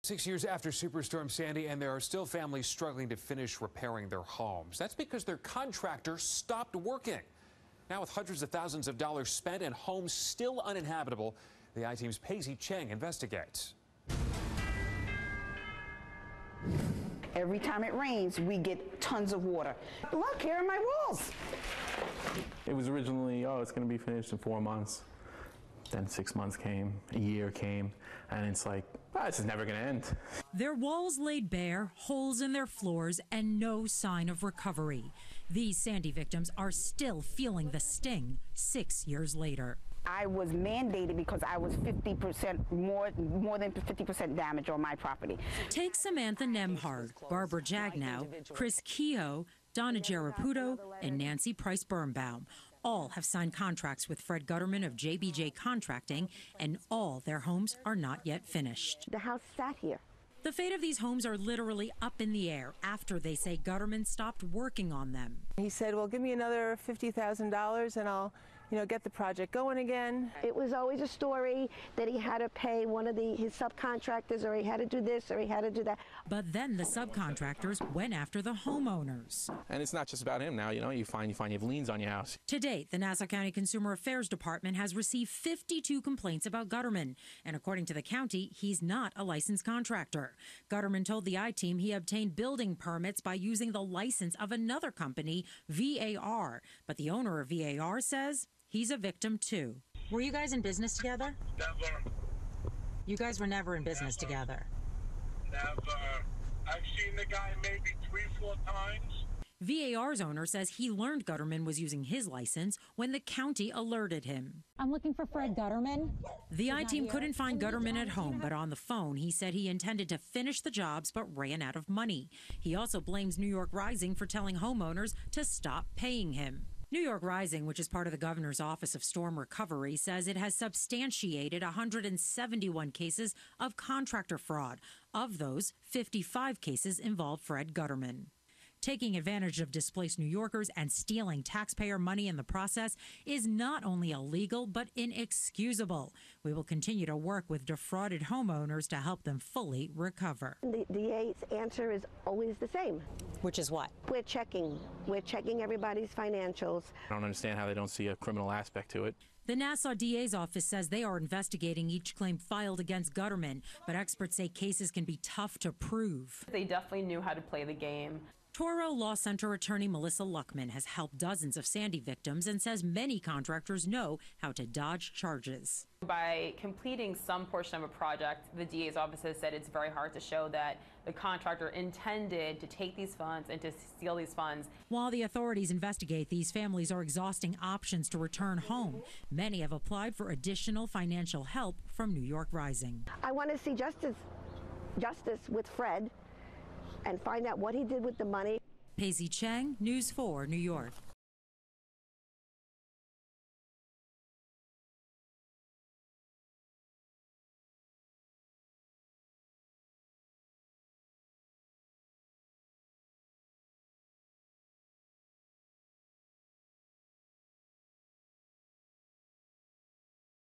6 years after Superstorm Sandy, and there are still families struggling to finish repairing their homes. That's because their contractor stopped working. Now, with hundreds of thousands of dollars spent and homes still uninhabitable, the I-Team's Paisley Cheng investigates. Every time it rains, we get tons of water. Look, here are my walls. It was originally, it's going to be finished in 4 months. Then 6 months came, a year came, and it's like, this is never going to end. Their walls laid bare, holes in their floors, and no sign of recovery. These Sandy victims are still feeling the sting 6 years later. I was mandated because I was 50% more than 50% damage on my property. Take Samantha Nemhard, Barbara Jagnow, Chris Kehoe, Donna Jaraputo, and Nancy Price Birnbaum. All have signed contracts with Fred Gutterman of JBJ Contracting, and all their homes are not yet finished. The house sat here. The fate of these homes are literally up in the air after they say Gutterman stopped working on them. He said, well, give me another $50,000 and I'll get the project going again. It was always a story that he had to pay one of his subcontractors, or he had to do this, or he had to do that. But then the subcontractors went after the homeowners. And it's not just about him now, you find you have liens on your house. To date, the Nassau County Consumer Affairs Department has received 52 complaints about Gutterman. And according to the county, he's not a licensed contractor. Gutterman told the I-Team he obtained building permits by using the license of another company, VAR. But the owner of VAR says he's a victim too. Were you guys in business together? Never. You guys were never in business together? Never. I've seen the guy maybe 3-4 times. VAR's owner says he learned Gutterman was using his license when the county alerted him. I'm looking for Fred Gutterman. The I-Team couldn't find Gutterman at home, but on the phone he said he intended to finish the jobs but ran out of money. He also blames New York Rising for telling homeowners to stop paying him. New York Rising, which is part of the governor's Office of Storm Recovery, says it has substantiated 171 cases of contractor fraud. Of those, 55 cases involve Fred Gutterman. Taking advantage of displaced New Yorkers and stealing taxpayer money in the process is not only illegal, but inexcusable. We will continue to work with defrauded homeowners to help them fully recover. The DA's answer is always the same. Which is what? We're checking everybody's financials. I don't understand how they don't see a criminal aspect to it. The Nassau DA's office says they are investigating each claim filed against Gutterman, but experts say cases can be tough to prove. They definitely knew how to play the game. Toro Law Center attorney Melissa Luckman has helped dozens of Sandy victims and says many contractors know how to dodge charges. By completing some portion of a project, the DA's office has said it's very hard to show that the contractor intended to take these funds and to steal these funds. While the authorities investigate, these families are exhausting options to return home. Many have applied for additional financial help from New York Rising. I want to see justice with Fred and find out what he did with the money. Paisley Cheng, News 4, New York.